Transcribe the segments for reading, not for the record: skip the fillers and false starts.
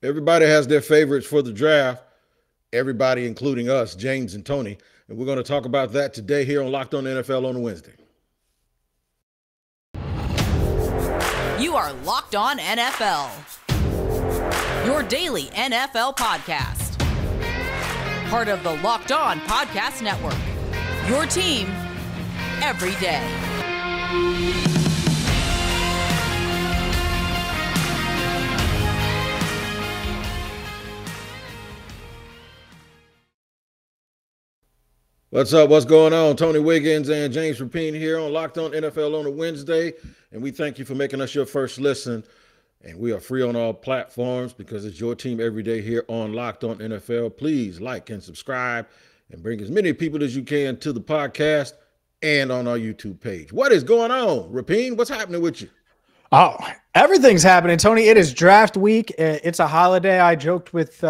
Everybody has their favorites for the draft. Everybody, including us, James and Tony. And we're going to talk about that today here on Locked On NFL on Wednesday. You are Locked On NFL, your daily NFL podcast. Part of the Locked On Podcast Network, your team every day. What's up? What's going on? Tony Wiggins and James Rapine here on Locked On NFL on a Wednesday. And we thank you for making us your first listen. And we are free on all platforms because it's your team every day here on Locked On NFL. Please like and subscribe and bring as many people as you can to the podcast and on our YouTube page. What is going on, Rapine? What's happening with you? Oh, everything's happening, Tony. It is draft week. It's a holiday. I joked with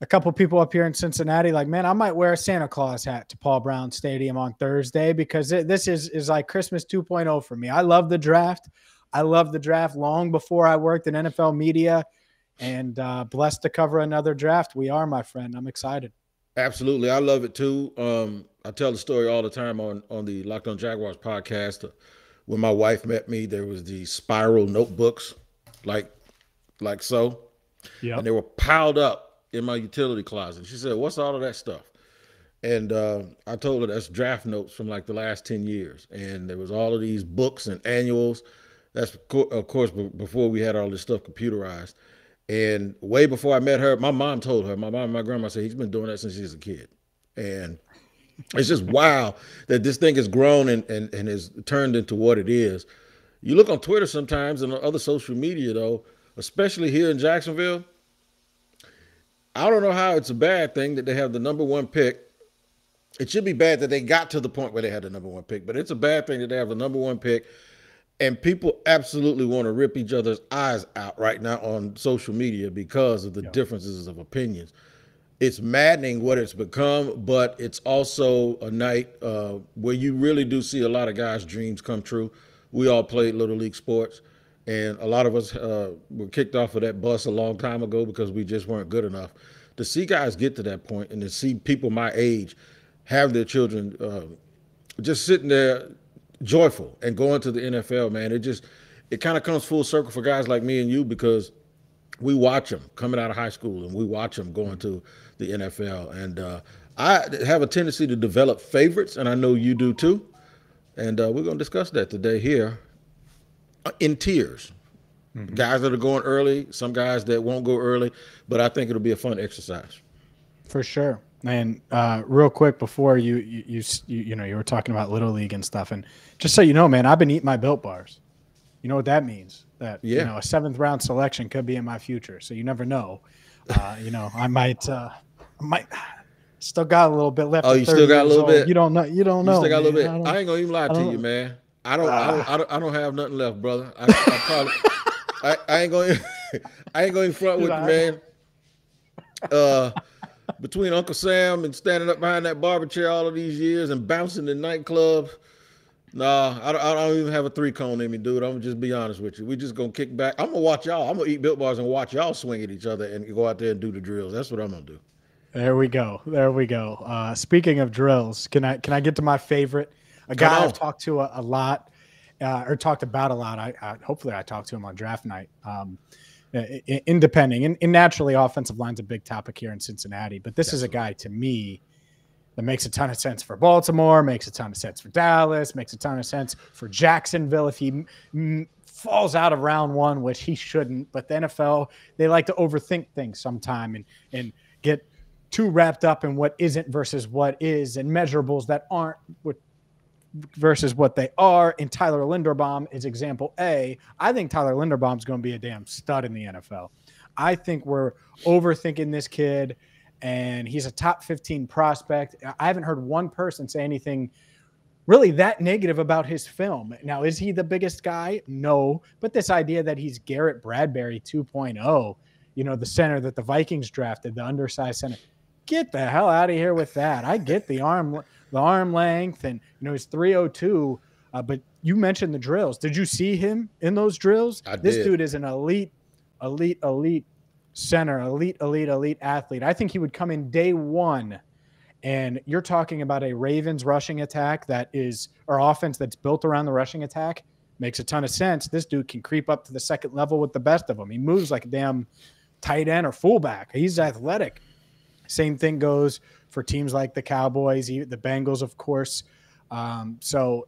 a couple people up here in Cincinnati, like, man, I might wear a Santa Claus hat to Paul Brown Stadium on Thursday because this is like Christmas 2.0 for me. I love the draft. I love the draft long before I worked in NFL media, and blessed to cover another draft. We are, my friend. I'm excited. Absolutely. I love it too. I tell the story all the time on the Locked On Jaguars podcast. When my wife met me, there was these spiral notebooks like so. Yeah. And they were piled up in my utility closet. She said, "What's all of that stuff?" And I told her that's draft notes from like the last 10 years. And there was all of these books and annuals. That's, of course, before we had all this stuff computerized. And way before I met her, my mom told her, my mom and my grandma said, he's been doing that since he was a kid. And it's just wow that this thing has grown and has turned into what it is. You look on Twitter sometimes and on other social media, though, especially here in Jacksonville, I don't know how it's a bad thing that they have the number one pick. It should be bad that they got to the point where they had the number one pick, but it's a bad thing that they have the number one pick. And people absolutely want to rip each other's eyes out right now on social media because of the differences of opinions. It's maddening what it's become, but it's also a night where you really do see a lot of guys' dreams come true. We all played Little League sports, and a lot of us were kicked off of that bus a long time ago because we just weren't good enough. To see guys get to that point and to see people my age have their children just sitting there joyful and going to the NFL, man, it kind of comes full circle for guys like me and you because we watch them coming out of high school and we watch them going to the NFL. And I have a tendency to develop favorites, and I know you do too. And we're going to discuss that today here in tiers. Mm-hmm. Guys that are going early, some guys that won't go early, but I think it'll be a fun exercise. For sure. And real quick before you were talking about Little League and stuff, and just so you know, man, I've been eating my Built Bars. You know what that means? That a seventh round selection could be in my future. So you never know. I might still got a little bit left. Oh, you still got a little bit. You don't know. You don't know. Still got a little bit. I ain't gonna even lie to you, man. I don't have nothing left, brother. I ain't going in front with you, man. Between Uncle Sam and standing up behind that barber chair all of these years and bouncing in nightclubs, I don't even have a 3-cone in me, dude. I'm gonna just be honest with you. We just gonna kick back. I'm gonna watch y'all. I'm gonna eat Built Bars and watch y'all swing at each other and go out there and do the drills. That's what I'm gonna do. There we go. Speaking of drills, can I get to my favorite? A guy I've talked to a lot. Or talked about a lot. Hopefully I talked to him on draft night. Independent and naturally, offensive line's a big topic here in Cincinnati. But this is a guy to me that makes a ton of sense for Baltimore, makes a ton of sense for Dallas, makes a ton of sense for Jacksonville if he falls out of round one, which he shouldn't. But the NFL, they like to overthink things sometime and get too wrapped up in what isn't versus what is and measurables that aren't versus what they are. And Tyler Linderbaum is example A. I think Tyler Linderbaum's going to be a damn stud in the NFL. I think we're overthinking this kid, and he's a top 15 prospect. I haven't heard one person say anything really that negative about his film. Now, is he the biggest guy? No. But this idea that he's Garrett Bradbury 2.0, the center that the Vikings drafted, the undersized center, get the hell out of here with that. I get the arm length, and he's 302. But you mentioned the drills. Did you see him in those drills? I did. This dude is an elite center, elite athlete. I think he would come in day one, and you're talking about a Ravens rushing attack or offense that's built around the rushing attack. Makes a ton of sense. This dude can creep up to the second level with the best of them. He moves like a damn tight end or fullback. He's athletic. Same thing goes for teams like the Cowboys, the Bengals, of course. So,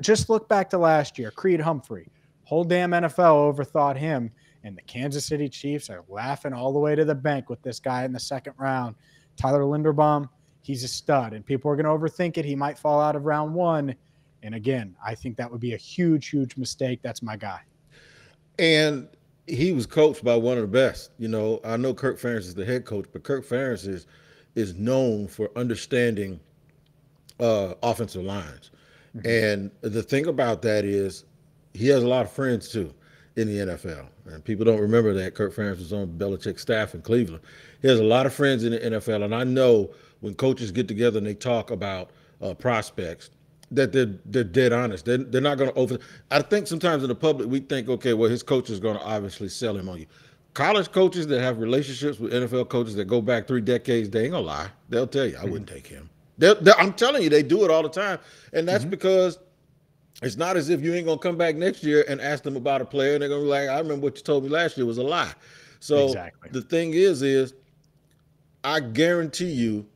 just look back to last year. Creed Humphrey, whole damn NFL overthought him, and the Kansas City Chiefs are laughing all the way to the bank with this guy in the second round. Tyler Linderbaum, he's a stud, and people are going to overthink it. He might fall out of round one. And again, I think that would be a huge, huge mistake. That's my guy. And he was coached by one of the best. I know Kirk Ferentz is the head coach, but Kirk Ferentz is known for understanding offensive lines. Mm-hmm. And the thing about that is he has a lot of friends too in the NFL. And people don't remember that Kirk Ferentz was on Belichick's staff in Cleveland. He has a lot of friends in the NFL. And I know when coaches get together and they talk about prospects, that they're dead honest. They're not going to I think sometimes in the public we think, okay, well, his coach is going to obviously sell him on you. College coaches that have relationships with NFL coaches that go back 3 decades, they ain't gonna lie. They'll tell you, I wouldn't take him. I'm telling you, they do it all the time. And that's because it's not as if you ain't gonna come back next year and ask them about a player and they're gonna be like, I remember what you told me last year was a lie. So The thing is I guarantee you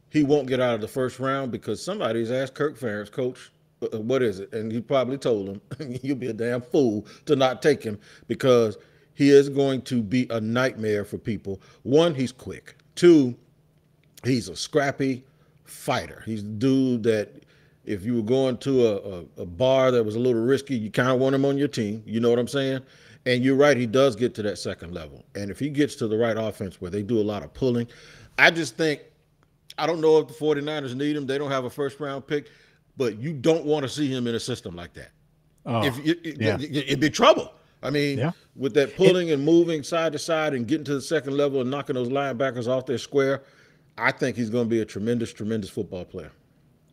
he won't get out of the first round because somebody's asked Kirk Ferentz, coach, what is it? And he probably told him, you'll be a damn fool to not take him because he is going to be a nightmare for people. 1, he's quick. 2, he's a scrappy fighter. He's a dude that if you were going to a bar that was a little risky, you kind of want him on your team. You know what I'm saying? And you're right, he does get to that second level. And if he gets to the right offense where they do a lot of pulling, I just think, I don't know if the 49ers need him. They don't have a first-round pick, but you don't want to see him in a system like that. It'd be trouble. I mean, with that pulling and moving side to side and getting to the second level and knocking those linebackers off their square, I think he's going to be a tremendous, tremendous football player.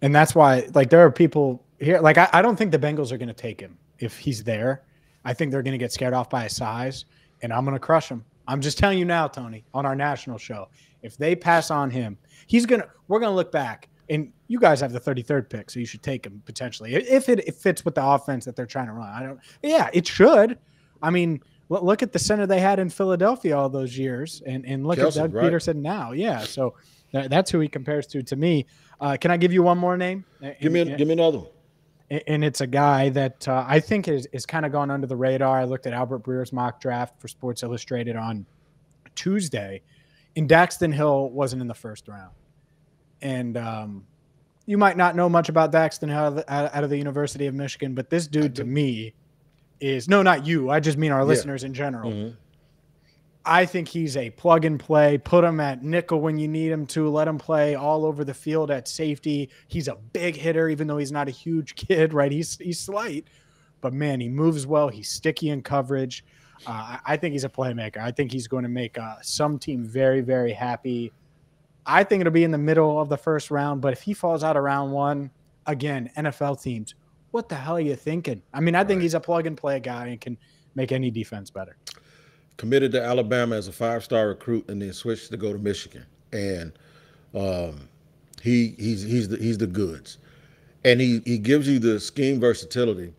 And that's why, there are people here, I don't think the Bengals are going to take him if he's there. I think they're going to get scared off by his size, and I'm going to crush him. I'm just telling you now, Tony, on our national show, if they pass on him, we're going to look back, and you guys have the 33rd pick, so you should take him potentially if it fits with the offense that they're trying to run. It should. I mean, look at the center they had in Philadelphia all those years, and look at Doug Peterson now. Yeah, so that's who he compares to me. Can I give you one more name? Give me another one. And it's a guy that I think is kind of gone under the radar. I looked at Albert Breer's mock draft for Sports Illustrated on Tuesday, and Daxton Hill wasn't in the first round. And you might not know much about Daxton Hill out of the University of Michigan, but this dude to me is – no, not you. I just mean our listeners in general. Mm-hmm. I think he's a plug and play. Put him at nickel when you need him to. Let him play all over the field at safety. He's a big hitter, even though he's not a huge kid, right? He's slight, but man, he moves well. He's sticky in coverage. I think he's a playmaker. I think he's going to make some team very, very happy. I think it'll be in the middle of the first round, but if he falls out of round one, again, NFL teams, what the hell are you thinking? I mean, I think he's a plug and play guy and can make any defense better. Committed to Alabama as a 5-star recruit and then switched to go to Michigan. And he's the goods. And he gives you the scheme versatility.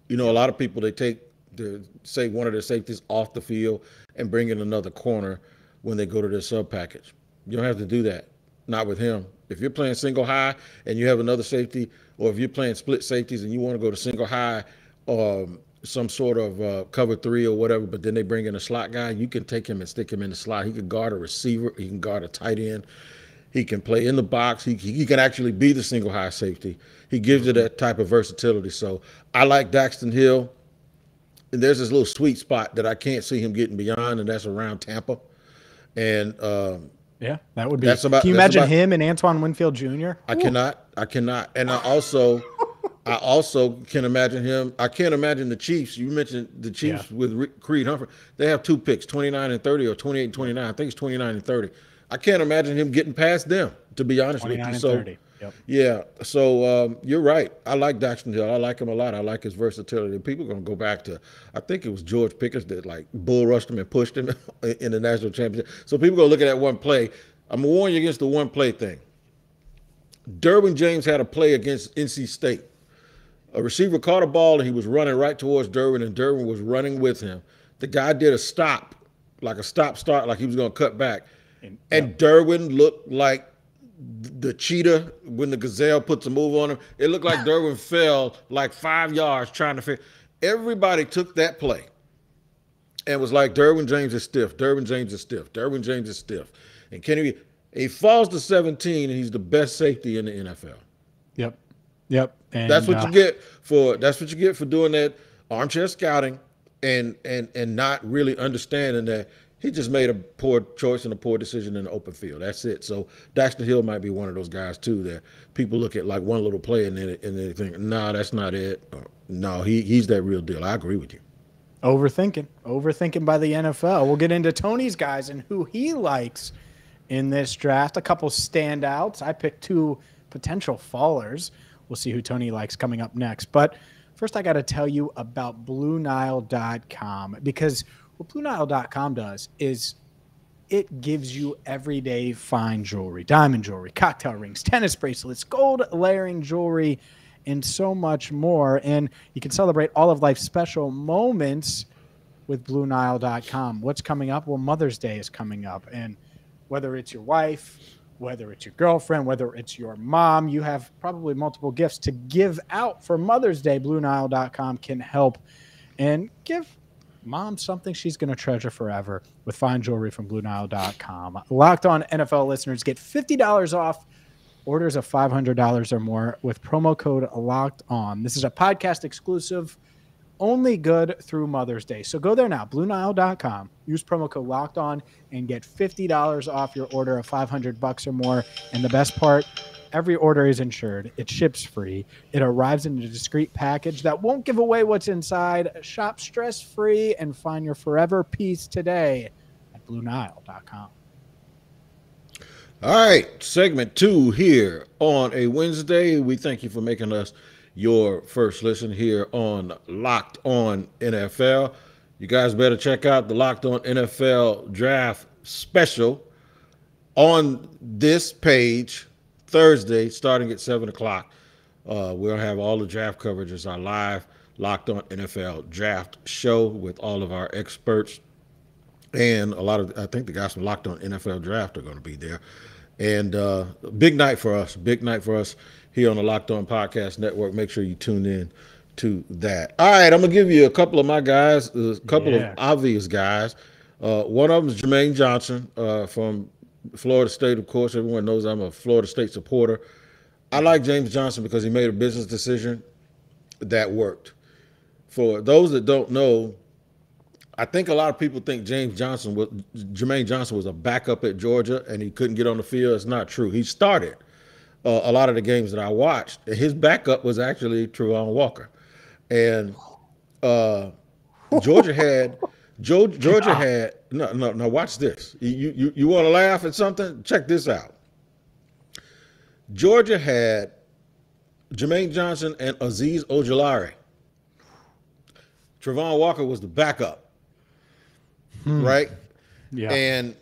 You know, a lot of people, they say one of their safeties off the field and bring in another corner when they go to their sub package. You don't have to do that. Not with him. If you're playing single high and you have another safety, or if you're playing split safeties and you want to go to single high, some sort of cover 3 or whatever, but then they bring in a slot guy, you can take him and stick him in the slot. He can guard a receiver. He can guard a tight end. He can play in the box. He can actually be the single high safety. He gives you that type of versatility. So I like Daxton Hill. And there's this little sweet spot that I can't see him getting beyond, and that's around Tampa. And yeah, that would be. Can you imagine him and Antoine Winfield Jr.? I cannot. And I also can imagine him. I can't imagine the Chiefs. You mentioned the Chiefs with Creed Humphrey. They have 2 picks, 29 and 30 or 28 and 29. I think it's 29 and 30. I can't imagine him getting past them, to be honest with you. So 30. Yep. Yeah. So you're right. I like Daxton Hill. I like him a lot. I like his versatility. People are going to go back to, I think it was George Pickens that like bull rushed him and pushed him in the national championship. So people going to look at that one play. I'm going to warn you against the one play thing. Derwin James had a play against NC State. A receiver caught a ball and he was running right towards Derwin, and Derwin was running with him. The guy did a stop, like a stop-start, like he was going to cut back. And Derwin looked like the cheetah when the gazelle puts a move on him. It looked like Derwin fell like 5 yards trying to fit. Everybody took that play and was like, Derwin James is stiff. Derwin James is stiff. Derwin James is stiff. And he falls to 17, and he's the best safety in the NFL. Yep. And that's what you get for doing that armchair scouting and not really understanding that he just made a poor choice and a poor decision in the open field. That's it. So Daxton Hill might be one of those guys too that people look at like one little play and they think, nah, that's not it. No, he's that real deal. I agree with you. Overthinking by the NFL. We'll get into Tony's guys and who he likes in this draft. A couple standouts. I picked 2 potential fallers. We'll see who Tony likes coming up next. But first, I got to tell you about BlueNile.com, because what BlueNile.com does is it gives you everyday fine jewelry, diamond jewelry, cocktail rings, tennis bracelets, gold layering jewelry, and so much more. And you can celebrate all of life's special moments with BlueNile.com. What's coming up? Well, Mother's Day is coming up. And whether it's your wife, whether it's your girlfriend, whether it's your mom, you have probably multiple gifts to give out for Mother's Day. BlueNile.com can help and give mom something she's going to treasure forever with fine jewelry from BlueNile.com. Locked On NFL listeners get $50 off orders of $500 or more with promo code Locked On. This is a podcast exclusive, only good through Mother's Day. So go there now, BlueNile.com. Use promo code Locked On and get $50 off your order of $500 or more. And the best part, every order is insured. It ships free. It arrives in a discreet package that won't give away what's inside. Shop stress-free and find your forever peace today at BlueNile.com. All right, segment 2 here on a Wednesday. We thank you for making us your first listen here on Locked On NFL. You guys better check out the Locked On NFL Draft Special on this page Thursday, starting at 7 o'clock. We'll have all the draft coverage as our live Locked On NFL Draft show with all of our experts. And I think the guys from Locked On NFL Draft are going to be there. And big night for us here on the Locked On Podcast Network. Make sure you tune in to that. All right, I'm going to give you a couple of my guys, a couple of obvious guys. One of them is Jermaine Johnson from Florida State, of course. Everyone knows I'm a Florida State supporter. I like James Johnson because he made a business decision that worked. For those that don't know, I think a lot of people think Jermaine Johnson was a backup at Georgia and he couldn't get on the field. It's not true. He started a lot of the games that I watched. His backup was actually Travon Walker. And Georgia had no, watch this. You want to laugh at something? Check this out. Georgia had Jermaine Johnson and Azeez Ojulari. Travon Walker was the backup. Right? Yeah. And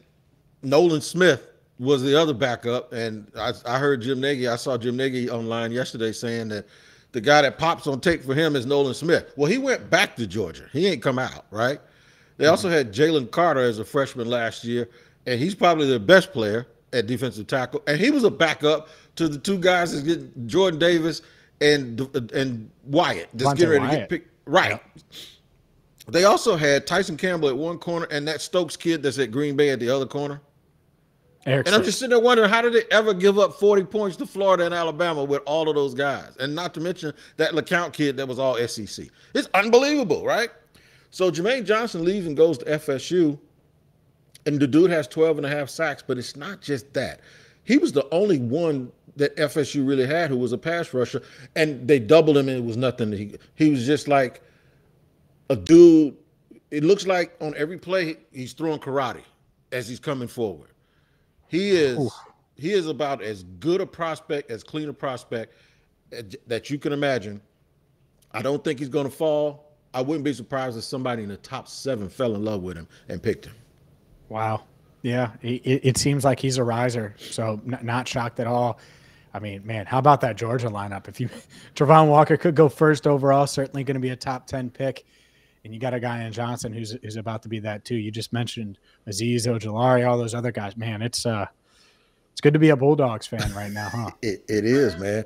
Nolan Smith was the other backup. And I heard I saw Jim Nagy online yesterday saying that the guy that pops on tape for him is Nolan Smith. Well, he went back to Georgia. He ain't come out, right? They also had Jalen Carter as a freshman last year, and he's probably their best player at defensive tackle. And he was a backup to the 2 guys that's getting Jordan Davis and Wyatt. Just getting ready to get picked. Right. Yeah. They also had Tyson Campbell at one corner and that Stokes kid that's at Green Bay at the other corner. And I'm just sitting there wondering, how did they ever give up 40 points to Florida and Alabama with all of those guys? And not to mention that LeCount kid that was all SEC. It's unbelievable, right? So Jermaine Johnson leaves and goes to FSU, and the dude has 12 and a half sacks, but it's not just that. He was the only one that FSU really had who was a pass rusher, and they doubled him, and it was nothing. He was just like a dude. It looks like on every play he's throwing karate as he's coming forward. He is He is about as good a prospect, as clean a prospect that you can imagine. I don't think he's going to fall. I wouldn't be surprised if somebody in the top 7 fell in love with him and picked him. Wow. Yeah, it seems like he's a riser, so not shocked at all. I mean, man, how about that Georgia lineup? If Travon Walker could go first overall, certainly going to be a top 10 pick. And you got a guy in Johnson who's about to be that too. You just mentioned Azeez Ojulari, all those other guys. Man, it's good to be a Bulldogs fan right now, huh? It is, man.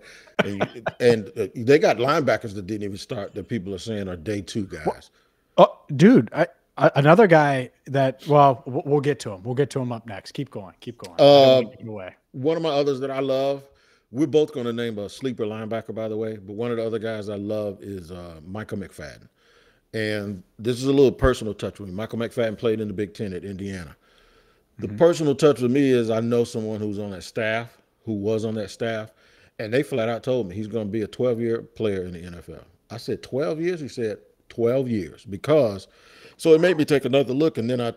And they got linebackers that didn't even start that people are saying are day 2 guys. Oh, dude, another guy that, well, we'll get to him. We'll get to him up next. Keep going. One of my others that I love, we're both going to name a sleeper linebacker, by the way, but one of the other guys I love is Michael McFadden. And this is a little personal touch with me. Michael McFadden played in the Big Ten at Indiana. The personal touch with me is I know someone who was on that staff, and they flat out told me he's going to be a 12-year player in the NFL. I said, 12 years? He said, 12 years. So it made me take another look, and then I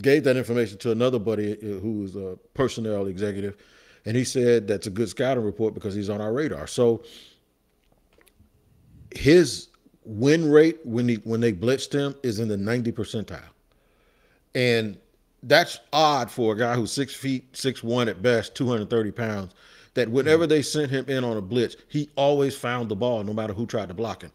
gave that information to another buddy who was a personnel executive, and he said that's a good scouting report because he's on our radar. So his win rate when they blitzed him is in the 90 percentile. And that's odd for a guy who's 6 feet, 6'1" at best, 230 pounds, that whenever they sent him in on a blitz, he always found the ball no matter who tried to block him.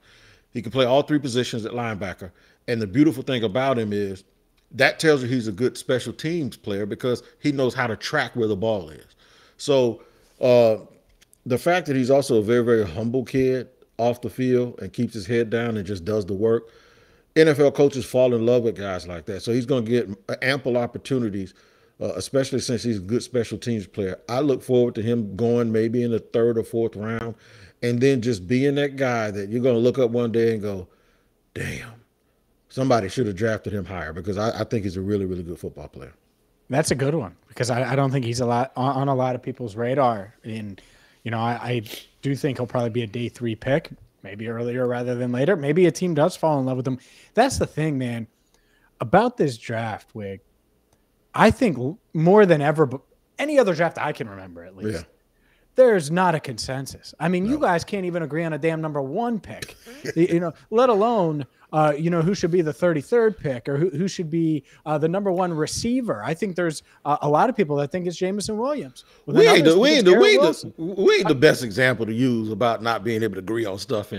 He could play all 3 positions at linebacker. And the beautiful thing about him is that tells you he's a good special teams player because he knows how to track where the ball is. So the fact that he's also a very, very humble kid off the field and keeps his head down and just does the work, NFL coaches fall in love with guys like that. So he's going to get ample opportunities, especially since he's a good special teams player. I look forward to him going maybe in the 3rd or 4th round and then just being that guy that you're going to look up one day and go, damn, somebody should have drafted him higher, because I think he's a really, really good football player. That's a good one, because I don't think he's on a lot of people's radar. And, I do think he'll probably be a day 3 pick, maybe earlier rather than later. Maybe a team does fall in love with him. That's the thing, man, about this draft, Wig. I think more than ever, any other draft I can remember at least, there's not a consensus. I mean, you guys can't even agree on a damn number 1 pick, let alone, who should be the 33rd pick or who should be the number 1 receiver. I think there's a lot of people that think it's Jameson Williams. We ain't the best example to use about not being able to agree on stuff.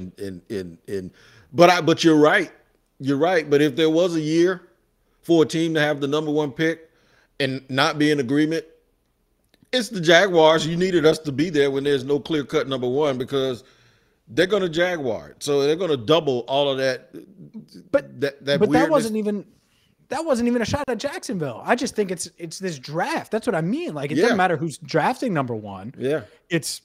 But you're right. You're right. But if there was a year for a team to have the number 1 pick and not be in agreement, it's the Jaguars. You needed us to be there when there's no clear-cut number 1, because they're going to Jaguar it. So they're going to double all of that. But that wasn't even a shot at Jacksonville. I just think it's this draft. That's what I mean. Like, it doesn't matter who's drafting number 1. Yeah. It's,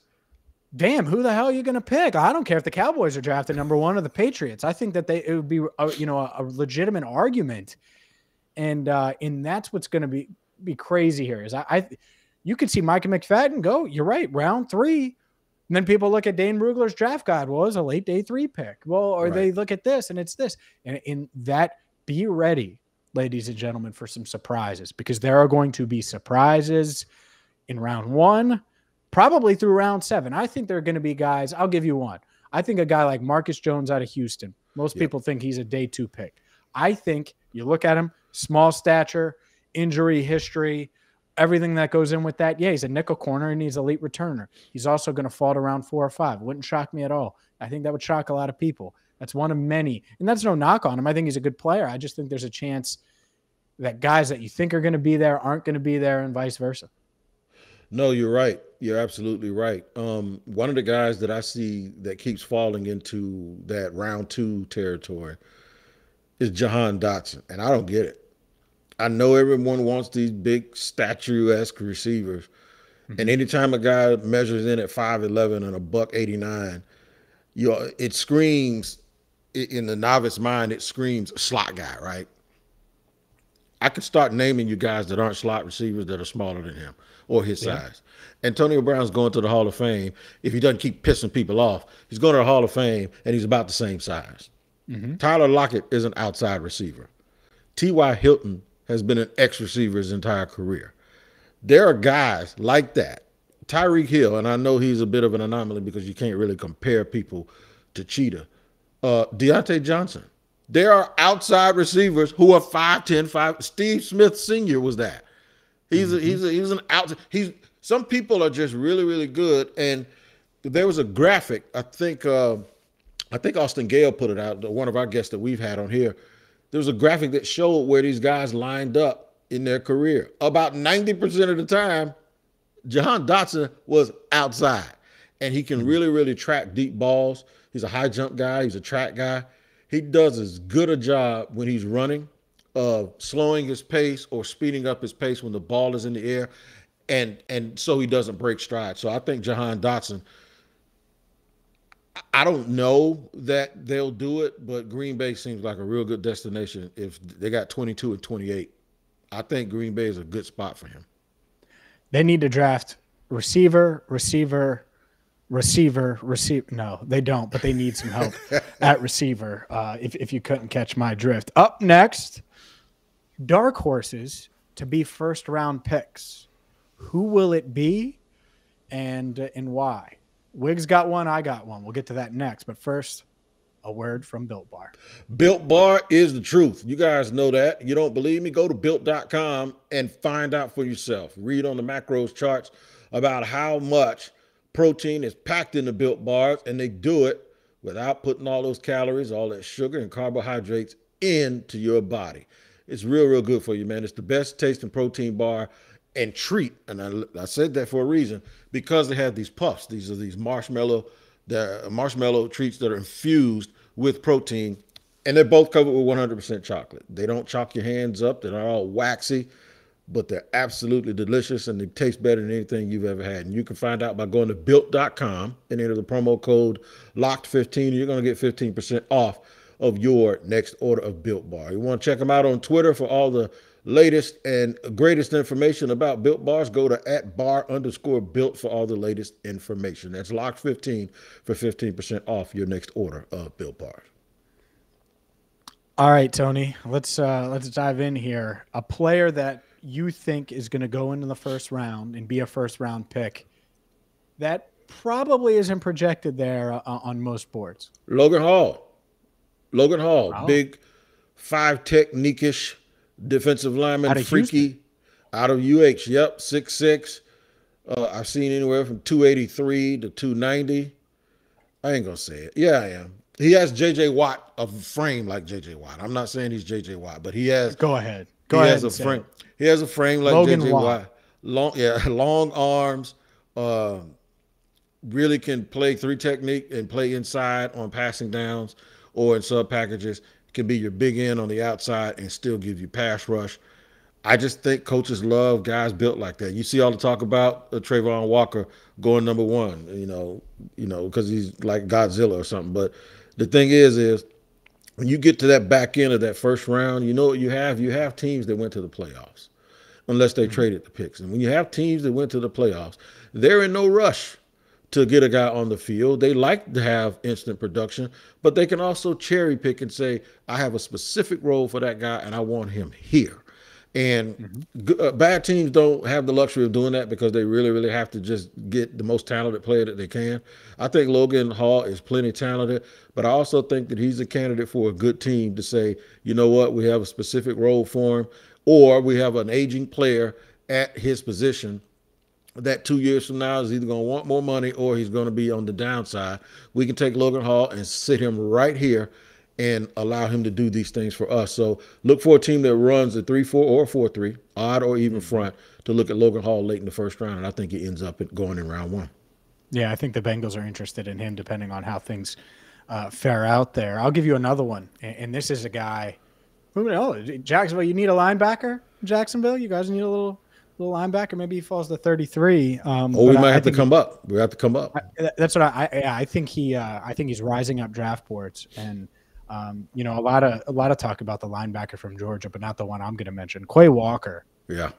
damn, who the hell are you going to pick? I don't care if the Cowboys are drafting number 1 or the Patriots. I think that it would be a legitimate argument. And that's what's going to be crazy here is you could see Micah McFadden go, you're right, round 3. And then people look at Dane Rugler's draft guide. Well, it was a late day 3 pick. Well, or they look at this and it's this. And in that, be ready, ladies and gentlemen, for some surprises, because there are going to be surprises in round 1, probably through round 7. I think there are going to be guys. I'll give you one. I think a guy like Marcus Jones out of Houston. Most people think he's a day 2 pick. I think you look at him, small stature, injury history, everything that goes in with that. Yeah, he's a nickel corner and he's an elite returner. He's also going to fall to round 4 or 5. Wouldn't shock me at all. I think that would shock a lot of people. That's one of many. And that's no knock on him. I think he's a good player. I just think there's a chance that guys that you think are going to be there aren't going to be there, and vice versa. No, you're right. You're absolutely right. One of the guys that I see that keeps falling into that round 2 territory is Jahan Dotson. And I don't get it. I know everyone wants these big statuesque receivers. And anytime a guy measures in at 5'11" and a $189, it screams, in the novice mind, it screams slot guy, right? I could start naming you guys that aren't slot receivers that are smaller than him or his size. Antonio Brown's going to the Hall of Fame. If he doesn't keep pissing people off, he's going to the Hall of Fame, and he's about the same size. Tyler Lockett is an outside receiver. T.Y. Hilton has been an X receiver his entire career. There are guys like that Tyreek Hill, and I know he's a bit of an anomaly because you can't really compare people to Cheetah. Deontay Johnson. There are outside receivers who are 5'10", 5. Steve Smith Sr. was that. He's an out. Some people are just really, really good. And there was a graphic. I think Austin Gale put it out. One of our guests that we've had on here. There was a graphic that showed where these guys lined up in their career. About 90% of the time, Jahan Dotson was outside, and he can really, really track deep balls. He's a high jump guy. He's a track guy. He does as good a job when he's running of slowing his pace or speeding up his pace when the ball is in the air, and so he doesn't break stride. So I think Jahan Dotson, I don't know that they'll do it, but Green Bay seems like a real good destination if they got 22 and 28. I think Green Bay is a good spot for him. They need to draft receiver. No, they don't, but they need some help at receiver. If you couldn't catch my drift. Up next, dark horses to be first-round picks. Who will it be, and why? Wiggs got one. I got one. We'll get to that next. But first, a word from Built Bar. Built Bar is the truth. You guys know that. You don't believe me? Go to Built.com and find out for yourself. Read on the macros charts about how much protein is packed in the Built Bars, and they do it without putting all those calories, all that sugar and carbohydrates into your body. It's real, real good for you, man. It's the best tasting protein bar and treat. And I said that for a reason, because they have these puffs. These are these marshmallow treats that are infused with protein, and they're both covered with 100% chocolate. They don't chalk your hands up. They're not all waxy, but they're absolutely delicious, and they taste better than anything you've ever had. And you can find out by going to Built.com and enter the promo code LOCKED15, and you're going to get 15% off of your next order of Built Bar. You want to check them out on Twitter for all the latest and greatest information about Built Bars. Go to @bar_built for all the latest information. That's LOCKED15 for 15% off your next order of Built Bars. All right, Tony, let's dive in here. A player that you think is going to go into the first round and be a first-round pick that probably isn't projected there on most boards. Logan Hall. Wow. Big 5 technique-ish defensive lineman, Out of freaky, Houston? out of UH. Yep, 6'6". I've seen anywhere from 283 to 290. I ain't gonna say it. Yeah, I am. He has J.J. Watt, a frame like J.J. Watt. I'm not saying he's J.J. Watt, but he has. Go ahead. He has a frame. He has a frame like Logan J.J. Watt. Long arms. Really can play 3 technique and play inside on passing downs or in sub packages. Can be your big end on the outside and still give you pass rush. I just think coaches love guys built like that. You see all the talk about Trayvon Walker going number 1, because he's like Godzilla or something. But the thing is when you get to that back end of that first round, you know what you have? You have teams that went to the playoffs, unless they traded the picks. And when you have teams that went to the playoffs, they're in no rush to get a guy on the field. They like to have instant production, but they can also cherry pick and say, I have a specific role for that guy and I want him here. And bad teams don't have the luxury of doing that because they really, really have to just get the most talented player that they can. I think Logan Hall is plenty talented, but I also think that he's a candidate for a good team to say, you know what, we have a specific role for him, or we have an aging player at his position that 2 years from now is either going to want more money or he's going to be on the downside. We can take Logan Hall and sit him right here and allow him to do these things for us. So look for a team that runs a 3-4 or 4-3, odd or even front, to look at Logan Hall late in the first round, and I think he ends up going in round 1. Yeah, I think the Bengals are interested in him depending on how things fare out there. I'll give you another one, and this is a guy Jacksonville, you need a linebacker? Jacksonville, you guys need a little linebacker. Maybe he falls to 33. We might have to come up. We have to come up. That's what I think. I think he's rising up draft boards, and a lot of talk about the linebacker from Georgia, but not the one I'm going to mention. Quay Walker. Yeah.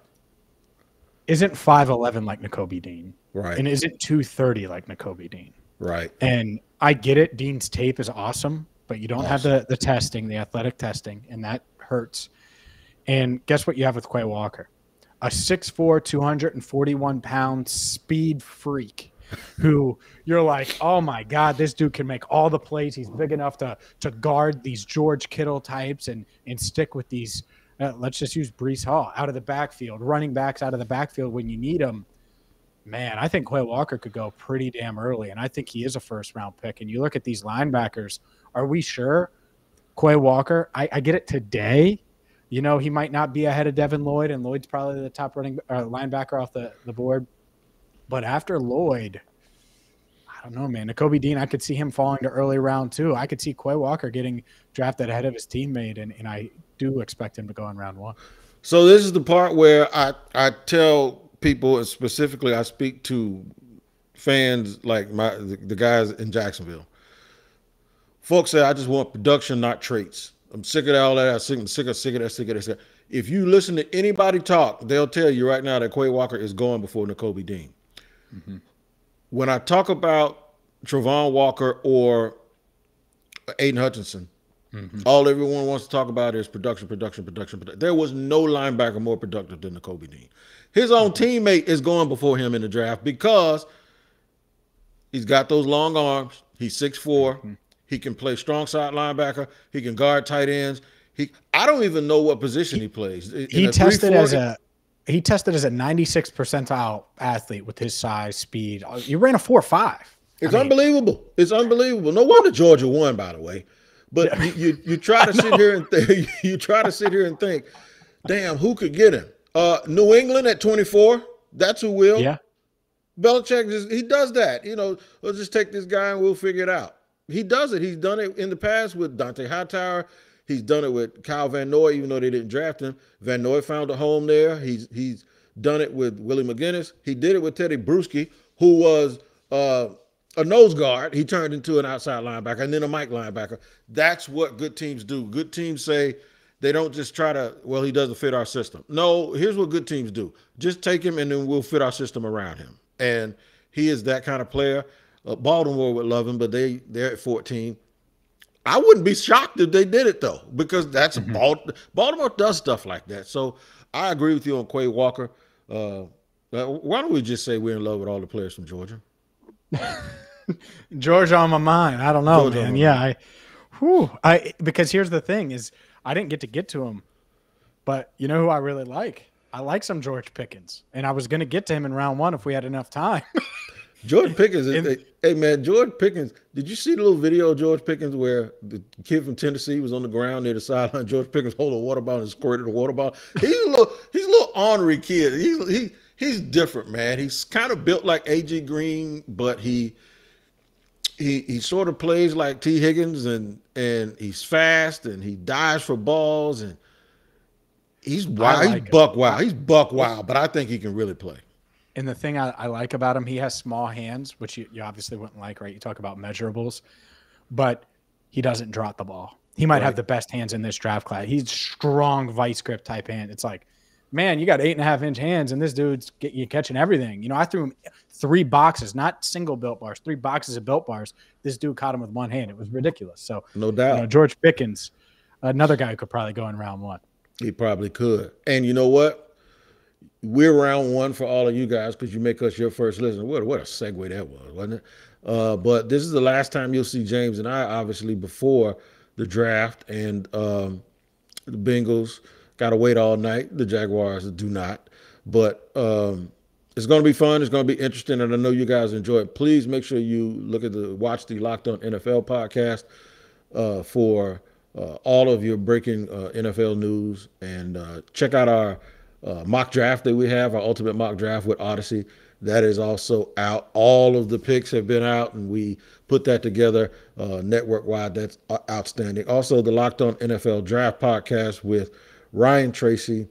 Isn't 5'11" like Nakobe Dean, right? And isn't 230 like Nakobe Dean, right? And I get it. Dean's tape is awesome, but you don't have the testing, the athletic testing, and that hurts. And guess what you have with Quay Walker? a 6'4", 241-pound speed freak who you're like, oh my God, this dude can make all the plays. He's big enough to guard these George Kittle types and stick with these, let's just use Breece Hall out of the backfield, running backs out of the backfield when you need them. Man, I think Quay Walker could go pretty damn early, and I think he is a first-round pick. And you look at these linebackers, are we sure Quay Walker, I get it today, you know, he might not be ahead of Devin Lloyd, and Lloyd's probably the top linebacker off the board. But after Lloyd, I don't know, man. Nakobe Dean, I could see him falling to early round 2. I could see Quay Walker getting drafted ahead of his teammate, and I do expect him to go in round 1. So this is the part where I tell people, and specifically I speak to fans like the guys in Jacksonville. Folks say, I just want production, not traits. I'm sick of all that. I'm sick of that. If you listen to anybody talk, they'll tell you right now that Quay Walker is going before Nakobe Dean. Mm-hmm. When I talk about Travon Walker or Aiden Hutchinson, all everyone wants to talk about is production. There was no linebacker more productive than Nakobe Dean. His own teammate is going before him in the draft because he's got those long arms. He's 6'4". He can play strong side linebacker. He can guard tight ends. I don't even know what position he plays. He tested as a 96th percentile athlete with his size, speed. He ran a 4.5. It's unbelievable. It's unbelievable. No wonder Georgia won, by the way. But you try to sit here and think. You try to sit here and think, damn, who could get him? New England at 24. That's who will. Yeah. Belichick he does that. You know, we'll just take this guy and we'll figure it out. He does it. He's done it in the past with Dante Hightower. He's done it with Kyle Van Noy, even though they didn't draft him. Van Noy found a home there. He's done it with Willie McGinnis. He did it with Teddy Bruschi, who was a nose guard. He turned into an outside linebacker and then a Mike linebacker. That's what good teams do. Good teams say they don't just try to, well, he doesn't fit our system. No, here's what good teams do. Just take him and then we'll fit our system around him. And he is that kind of player. Baltimore would love him, but they're at 14. I wouldn't be shocked if they did it, though, because that's Baltimore does stuff like that. So I agree with you on Quay Walker. Why don't we just say we're in love with all the players from Georgia? Georgia on my mind. I don't know, Georgia, man. Yeah, because here's the thing is I didn't get to him, but you know who I really like? I like some George Pickens, and I was going to get to him in round 1 if we had enough time. George Pickens, hey man, George Pickens. Did you see the little video of George Pickens where the kid from Tennessee was on the ground near the sideline? George Pickens holding a water bottle and squirted a water bottle. He's a little ornery kid. He's different, man. He's kind of built like A.J. Green, but he sort of plays like T. Higgins, and he's fast and he dives for balls, and he's wild. He's buck wild. He's buck wild, but I think he can really play. And the thing I like about him, he has small hands, which you obviously wouldn't like, right? You talk about measurables, but he doesn't drop the ball. He might have the best hands in this draft class. He's strong vice grip type hand. It's like, man, you got 8.5-inch hands, and this dude's you catching everything. You know, I threw him 3 boxes, not single Built Bars, 3 boxes of Built Bars. This dude caught him with one hand. It was ridiculous. So no doubt, you know, George Pickens, another guy who could probably go in round 1. He probably could. And you know what? We're round 1 for all of you guys because you make us your first listener. What a segue that was, wasn't it? But this is the last time you'll see James and I, obviously, before the draft. And the Bengals got to wait all night. The Jaguars do not. But it's going to be fun. It's going to be interesting. And I know you guys enjoy it. Please make sure you watch the Locked On NFL podcast for all of your breaking NFL news. And check out our mock draft that we have, our ultimate mock draft with Odyssey. That is also out. All of the picks have been out, and we put that together network-wide. That's outstanding. Also, the Locked On NFL Draft podcast with Ryan Tracy,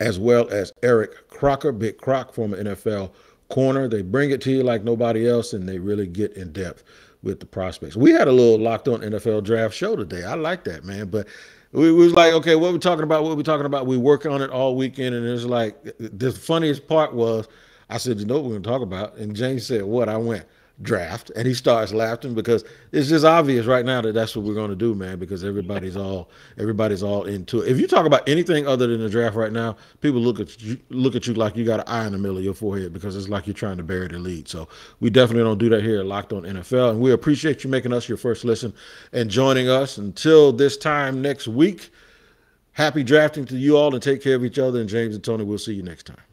as well as Eric Crocker, Big Croc, former NFL corner. They bring it to you like nobody else, and they really get in depth with the prospects. We had a little Locked On NFL Draft show today. I like that, man. But we was like, okay, what are we talking about? What are we talking about? We work on it all weekend, and it's like the funniest part was I said, you know what we're going to talk about? And James said, what? I went, draft, and he starts laughing because it's just obvious right now that that's what we're going to do, man, because everybody's all into it. If you talk about anything other than the draft right now, people look at you like you got an eye in the middle of your forehead because it's like you're trying to bury the lead. So we definitely don't do that here at Locked On NFL, and we appreciate you making us your first listen and joining us. Until this time next week, happy drafting to you all, and take care of each other. And James and Tony, we'll see you next time.